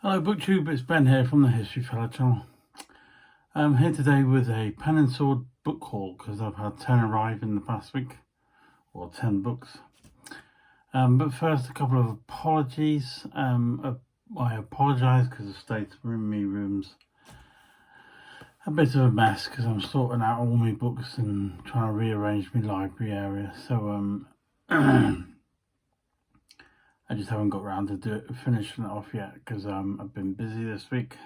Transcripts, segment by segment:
Hello BookTube, it's Ben here from the History Fellow channel. I'm here today with a pen and sword book haul because I've had 10 arrive in the past week, or 10 books. But first, a couple of apologies. I apologise because the state of my room's a bit of a mess because I'm sorting out all my books and trying to rearrange my library area. So I just haven't got around to finishing it off yet because I've been busy this week,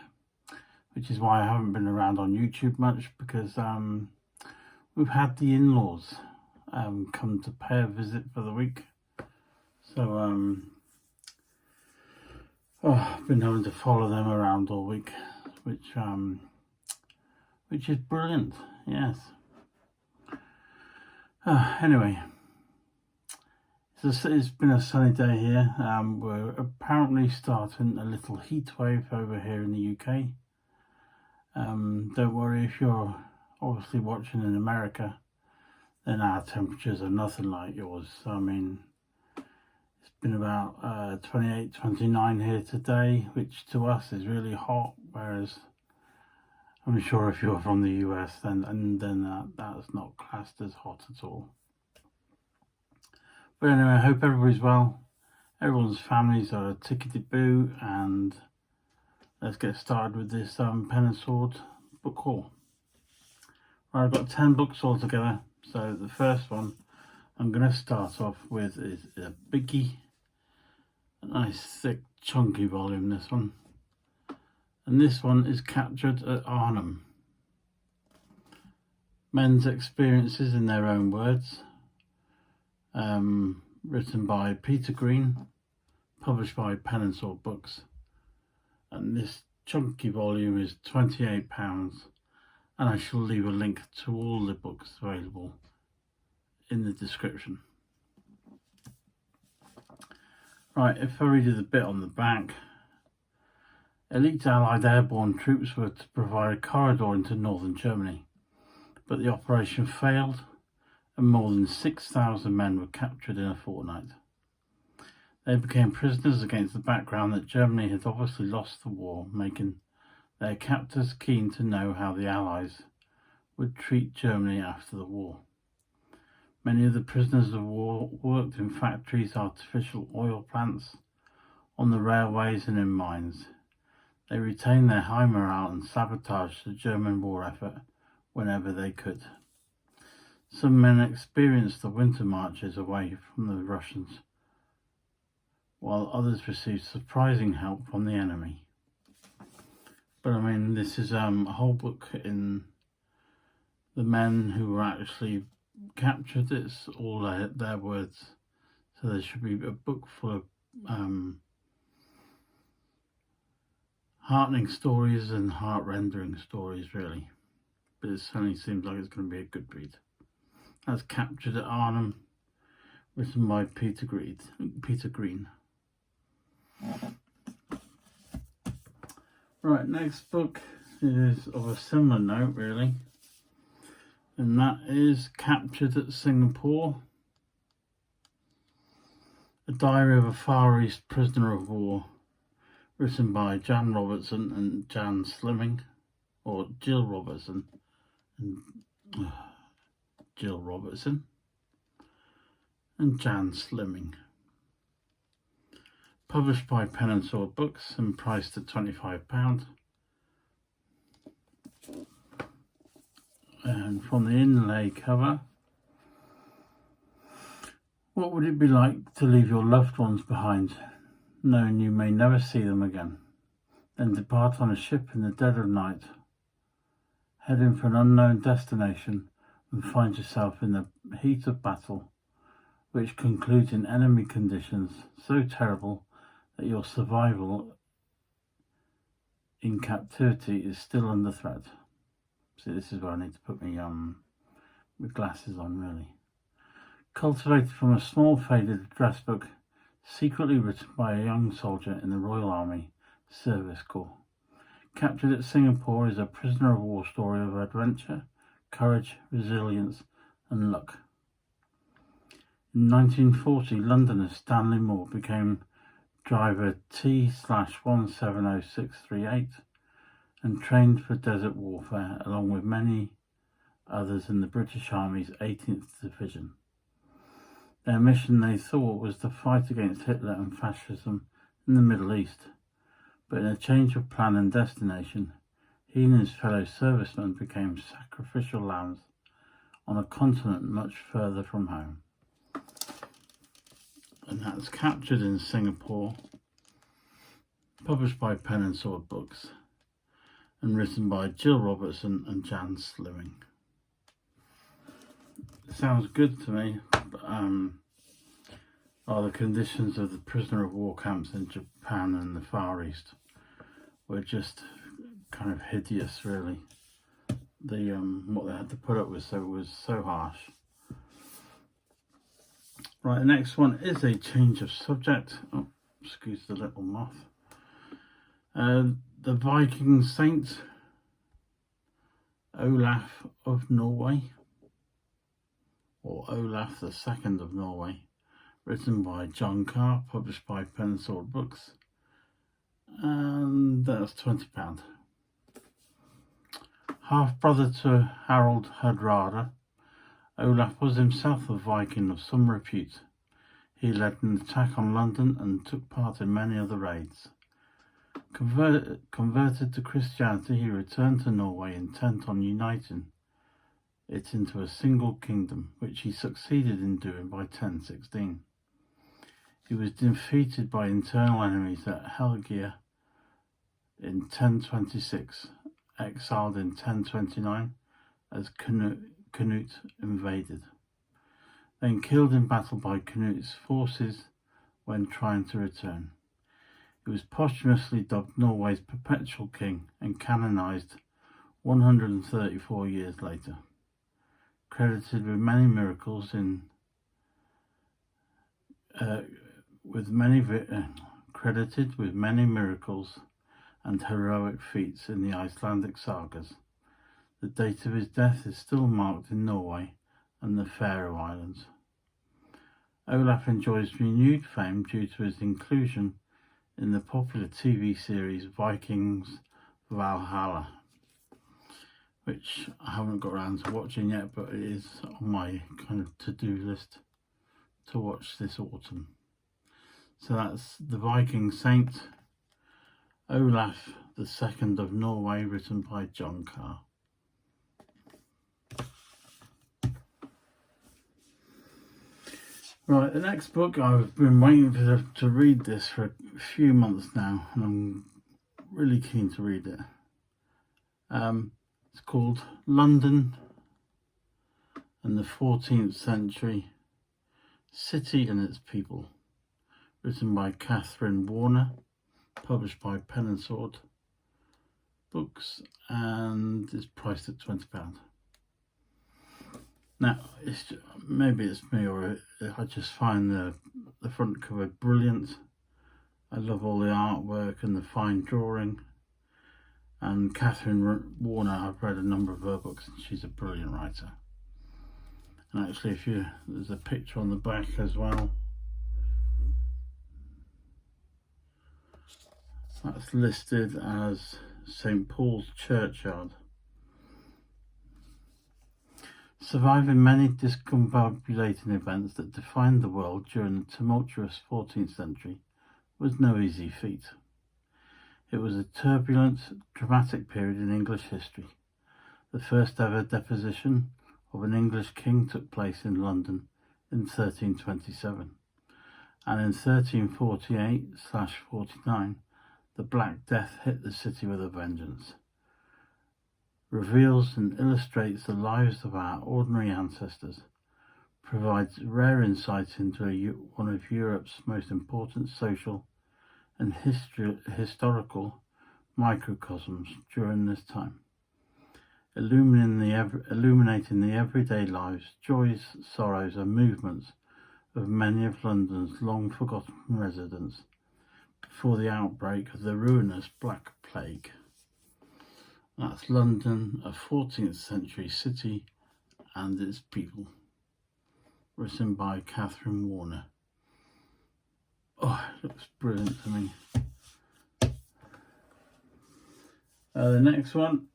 which is why I haven't been around on YouTube much, because we've had the in-laws come to pay a visit for the week. So I've been having to follow them around all week, which is brilliant. Yes. Anyway. It's been a sunny day here. We're apparently starting a little heat wave over here in the UK. Don't worry, if you're obviously watching in America, then our temperatures are nothing like yours. I mean, it's been about 28, 29 here today, which to us is really hot, whereas I'm sure if you're from the US, then that's not classed as hot at all. But anyway, I hope everybody's well. Everyone's families are tickety-boo, and let's get started with this pen and sword book haul. Right, I've got 10 books altogether. So the first one I'm going to start off with is a biggie, a nice thick chunky volume, this one. And this one is Captured at Arnhem. Men's experiences in their own words. Written by Peter Green, published by Pen and Sword Books, and this chunky volume is £28, and I shall leave a link to all the books available in the description. Right, if I read you the bit on the back, elite Allied airborne troops were to provide a corridor into northern Germany, but the operation failed, and more than 6,000 men were captured in a fortnight. They became prisoners against the background that Germany had obviously lost the war, making their captors keen to know how the Allies would treat Germany after the war. Many of the prisoners of war worked in factories, artificial oil plants, on the railways and in mines. They retained their high morale and sabotaged the German war effort whenever they could. Some men experienced the winter marches away from the Russians, while others received surprising help from the enemy. But I mean, this is a whole book in the men who were actually captured. It's all their words. So there should be a book full of heartening stories and heart-rendering stories, really. But it certainly seems like it's going to be a good read. That's Captured at Arnhem, written by Peter Green. Right, next book is of a similar note, really, and that is Captured at Singapore, a diary of a Far East prisoner of war, written by Jan Robertson and Jan Slimming, or Jill Robertson and Jill Robertson and Jan Slimming. Published by Pen and Sword Books and priced at £25. And from the inlay cover, what would it be like to leave your loved ones behind, knowing you may never see them again, then depart on a ship in the dead of night, heading for an unknown destination, and find yourself in the heat of battle, which concludes in enemy conditions so terrible that your survival in captivity is still under threat. See, this is where I need to put my glasses on, really. Cultivated from a small faded address book, secretly written by a young soldier in the Royal Army Service Corps. Captured at Singapore is a prisoner of war story of adventure, courage, resilience and luck. In 1940, Londoner Stanley Moore became driver T/170-638, and trained for desert warfare along with many others in the British Army's 18th Division. Their mission, they thought, was to fight against Hitler and fascism in the Middle East, but in a change of plan and destination, he and his fellow servicemen became sacrificial lambs on a continent much further from home. And that's Captured in Singapore, published by Pen and Sword Books, and written by Jill Robertson and Jan Slewing. It sounds good to me, but the conditions of the prisoner of war camps in Japan and the Far East were just kind of hideous, really. What they had to put up with was so harsh. Right, the next one is a change of subject. Oh, excuse the little moth. The Viking saint Olaf of Norway, or Olaf the Second of Norway, written by John Carr, published by Pen and Sword Books, and that's £20. Half-brother to Harald Hardrada, Olaf was himself a Viking of some repute. He led an attack on London and took part in many other raids. Converted to Christianity, he returned to Norway intent on uniting it into a single kingdom, which he succeeded in doing by 1016. He was defeated by internal enemies at Helgeir in 1026, exiled in 1029 as Canute invaded, then killed in battle by Canute's forces when trying to return. He was posthumously dubbed Norway's perpetual king and canonized 134 years later, credited with many miracles and heroic feats in the Icelandic sagas. The date of his death is still marked in Norway and the Faroe Islands. Olaf enjoys renewed fame due to his inclusion in the popular TV series Vikings Valhalla, which I haven't got around to watching yet, but it is on my kind of to-do list to watch this autumn. So that's the Viking saint Olaf the Second of Norway, written by John Carr. Right, the next book, I've been waiting to read this for a few months now, and I'm really keen to read it. It's called London and the 14th Century, City and Its People, written by Catherine Warner, published by Pen and Sword Books, and is priced at £20. Now, maybe it's me, or I just find the front cover brilliant. I love all the artwork and the fine drawing. And Catherine Warner, I've read a number of her books, and she's a brilliant writer. And actually, there's a picture on the back as well. That's listed as St. Paul's Churchyard. Surviving many discombobulating events that defined the world during the tumultuous 14th century was no easy feat. It was a turbulent, dramatic period in English history. The first ever deposition of an English king took place in London in 1327, and in 1348/49, the Black Death hit the city with a vengeance. Reveals and illustrates the lives of our ordinary ancestors, provides rare insights into one of Europe's most important social and historical microcosms during this time, illuminating the everyday lives, joys, sorrows and movements of many of London's long-forgotten residents before the outbreak of the ruinous Black Plague. That's London, a 14th century city and its people, written by Catherine Warner. Oh, it looks brilliant to me. The next one,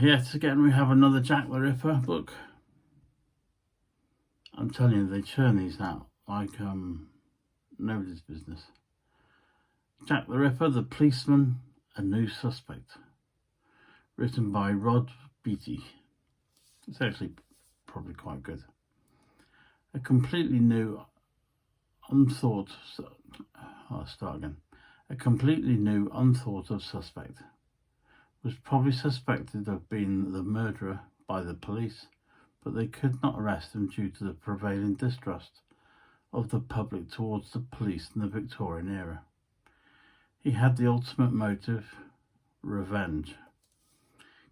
yet again we have another Jack the Ripper book. I'm telling you, they churn these out like nobody's business. Jack the Ripper, the Policeman, a New Suspect. Written by Rod Beatty. It's actually probably quite good. A completely new, unthought... I'll start again. A completely new, unthought of suspect was probably suspected of being the murderer by the police, but they could not arrest him due to the prevailing distrust of the public towards the police in the Victorian era. He had the ultimate motive, revenge.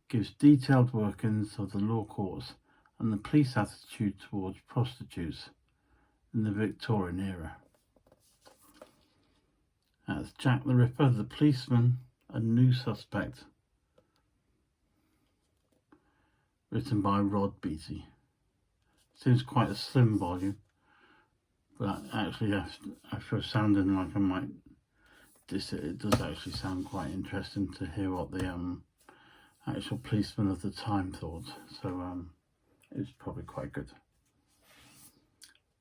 Gives detailed workings of the law courts and the police attitude towards prostitutes in the Victorian era. That's Jack the Ripper, the Policeman, a New Suspect. Written by Rod Beatty. Seems quite a slim volume, but actually after sounding like I might diss it, it does actually sound quite interesting to hear what the actual policemen of the time thought. So it's probably quite good.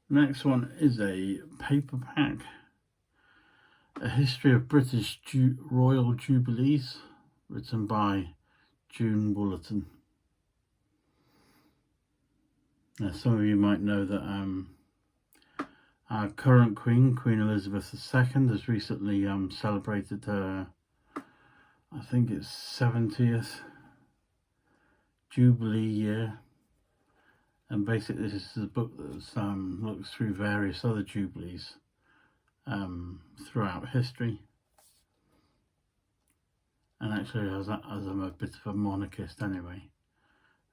Next one is a paperback. A History of British Royal Jubilees, written by June Woollerton. Now, some of you might know that our current Queen, Queen Elizabeth II, has recently celebrated her, I think it's 70th Jubilee year. And basically this is a book that looks through various other Jubilees throughout history. And actually, as I'm a bit of a monarchist anyway,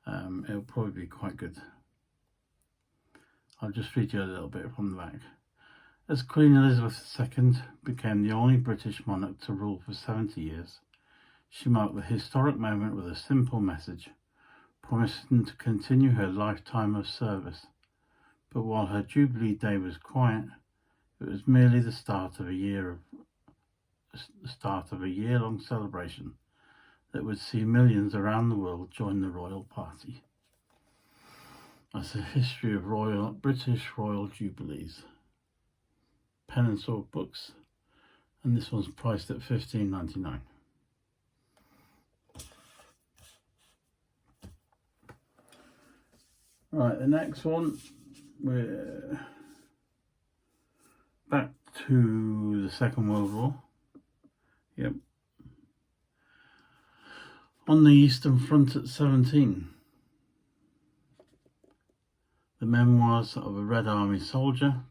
it'll probably be quite good. I'll just read you a little bit from the back. As Queen Elizabeth II became the only British monarch to rule for 70 years, she marked the historic moment with a simple message, promising to continue her lifetime of service. But while her Jubilee Day was quiet, it was merely the start of a year-long celebration that would see millions around the world join the royal party. That's a history of British Royal Jubilees. Pen and Sword Books, and this one's priced at $15.99. Right, the next one, we're back to the Second World War. Yep. On the Eastern Front at 17. The Memoirs of a Red Army Soldier.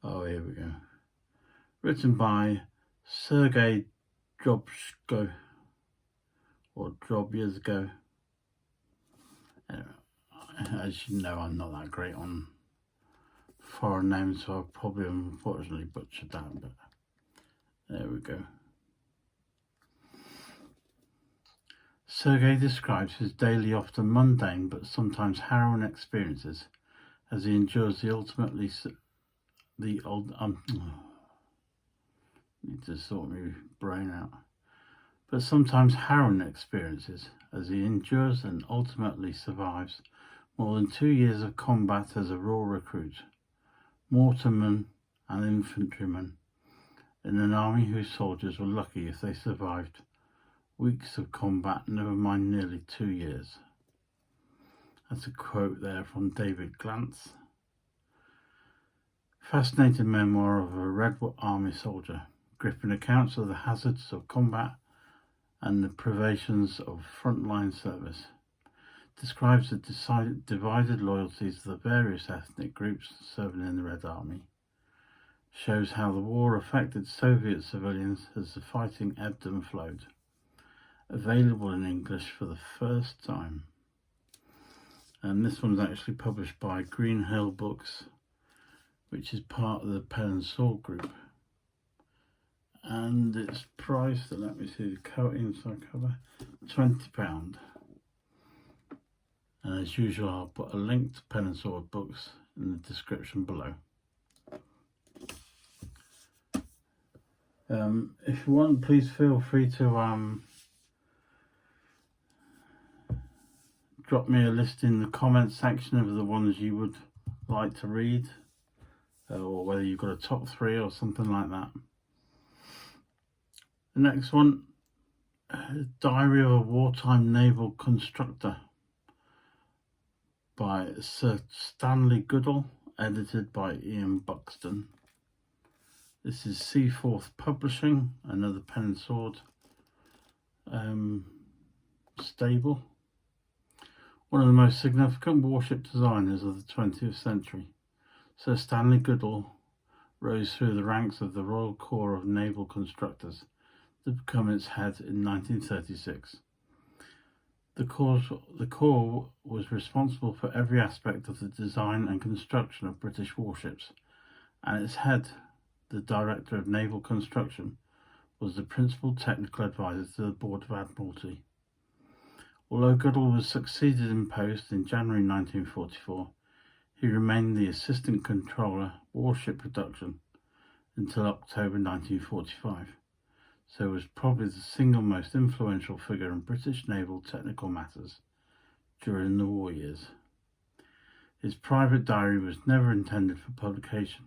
Oh, here we go. Written by Sergei Drobsko, or Drobyazko. As you know, I'm not that great on foreign names, so I've probably unfortunately butchered that, but there we go. Sergei describes his daily, often mundane but sometimes harrowing experiences as he endures need to sort my brain out. But sometimes harrowing experiences as he endures and ultimately survives more than 2 years of combat as a raw recruit, mortarman and infantryman in an army whose soldiers were lucky if they survived weeks of combat, never mind nearly 2 years. That's a quote there from David Glantz. Fascinating memoir of a Red Army soldier, gripping accounts of the hazards of combat and the privations of frontline service. Describes the divided loyalties of the various ethnic groups serving in the Red Army. Shows how the war affected Soviet civilians as the fighting ebbed and flowed. Available in English for the first time. And this one's actually published by Green Hill Books, which is part of the Pen and Sword group. And it's priced, let me see the inside cover, £20. And as usual, I'll put a link to Pen and Sword books in the description below. If you want, please feel free to drop me a list in the comments section of the ones you would like to read, or whether you've got a top 3 or something like that. The next one, Diary of a Wartime Naval Constructor by Sir Stanley Goodall, edited by Ian Buxton. This is Seaforth Publishing, another Pen and Sword stable. One of the most significant warship designers of the 20th century, Sir Stanley Goodall rose through the ranks of the Royal Corps of Naval Constructors to become its head in 1936. The Corps was responsible for every aspect of the design and construction of British warships, and its head, the Director of Naval Construction, was the principal technical advisor to the Board of Admiralty. Although Goodall was succeeded in post in January 1944, he remained the Assistant Controller, Warship Production, until October 1945, so was probably the single most influential figure in British naval technical matters during the war years. His private diary was never intended for publication.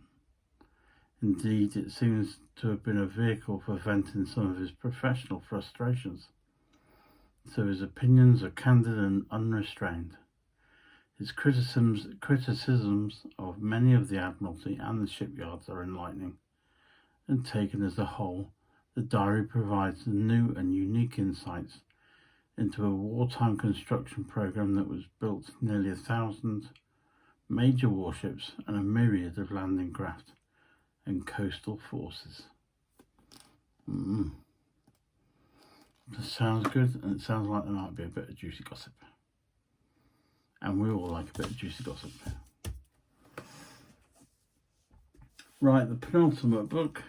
Indeed, it seems to have been a vehicle for venting some of his professional frustrations, so his opinions are candid and unrestrained. His criticisms of many of the Admiralty and the shipyards are enlightening, and taken as a whole, the diary provides new and unique insights into a wartime construction program that was built nearly 1,000 major warships and a myriad of landing craft and coastal forces. That sounds good, and it sounds like there might be a bit of juicy gossip. And we all like a bit of juicy gossip. Right, the penultimate book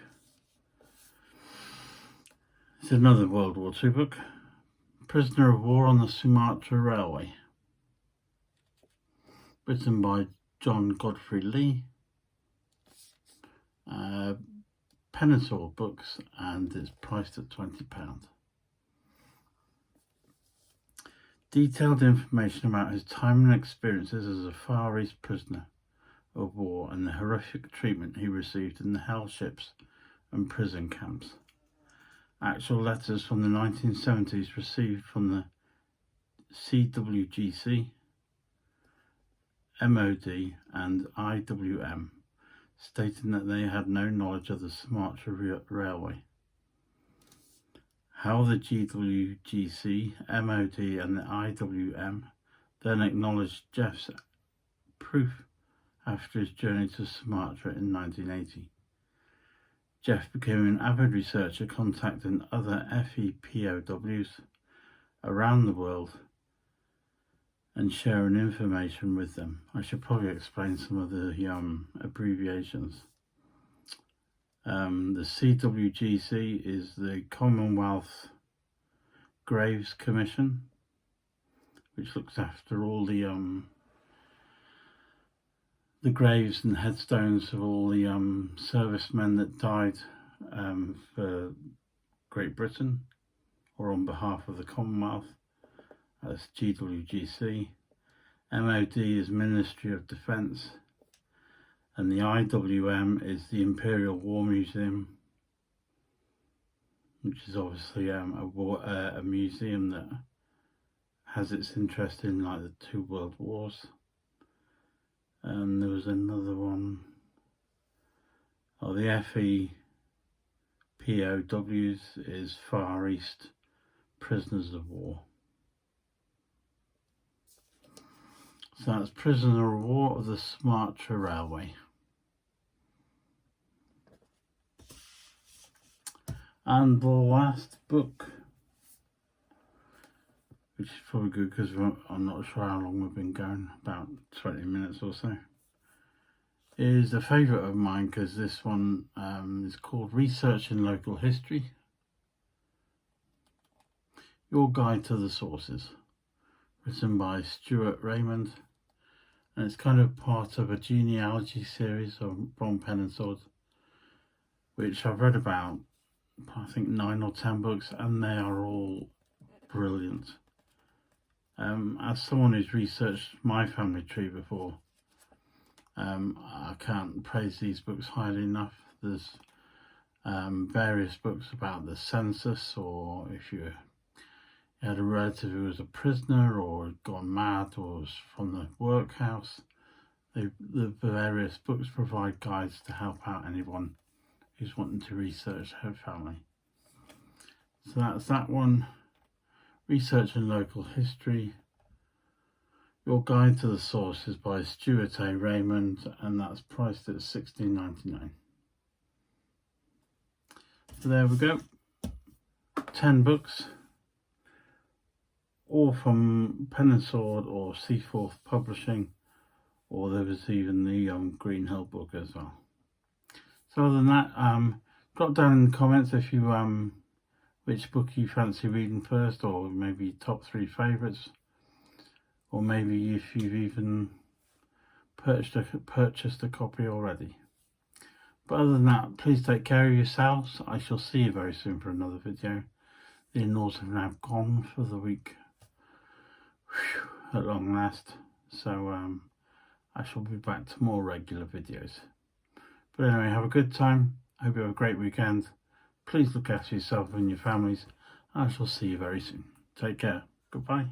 is another World War II book, Prisoner of War on the Sumatra Railway, written by John Godfrey Lee, Pen and Sword books, and it's priced at £20. Detailed information about his time and experiences as a Far East prisoner of war and the horrific treatment he received in the hell ships and prison camps. Actual letters from the 1970s received from the CWGC, MOD and IWM, stating that they had no knowledge of the Sumatra Railway. How the GWGC, MOD and the IWM then acknowledged Jeff's proof after his journey to Sumatra in 1980. Jeff became an avid researcher, contacting other FEPOWs around the world and sharing information with them. I should probably explain some of the abbreviations. The CWGC is the Commonwealth Graves Commission, which looks after all the graves and headstones of all the servicemen that died for Great Britain or on behalf of the Commonwealth. That's GWGC. MOD is Ministry of Defence, and the IWM is the Imperial War Museum, which is obviously a museum that has its interest in like the 2 world wars. And there was another one, the FEPOWs is Far East Prisoners of War. So that's Prisoner of War of the Sumatra Railway. And the last book, which is probably good because I'm not sure how long we've been going, about 20 minutes or so, is a favourite of mine because this one is called Research in Local History, Your Guide to the Sources, written by Stuart Raymond, and it's kind of part of a genealogy series from Pen and Sword, which I've read about, I think 9 or 10 books, and they are all brilliant. As someone who's researched my family tree before, I can't praise these books highly enough. There's various books about the census, or if you had a relative who was a prisoner or had gone mad or was from the workhouse. The various books provide guides to help out anyone who's wanting to research her family. So that's that one. Research and Local History. Your Guide to the Sources by Stuart A. Raymond, and that's priced at $16.99. So there we go. 10 books, all from Pen and Sword or Seaforth Publishing, or there was even the Green Hill book as well. So other than that, drop down in the comments if you which book you fancy reading first, or maybe top 3 favourites, or maybe if you've even purchased a copy already. But other than that, please take care of yourselves. I shall see you very soon for another video. The in-laws have now gone for the week. Whew, at long last. So I shall be back to more regular videos. But anyway, have a good time. I hope you have a great weekend. Please look after yourself and your families. I shall see you very soon. Take care. Goodbye.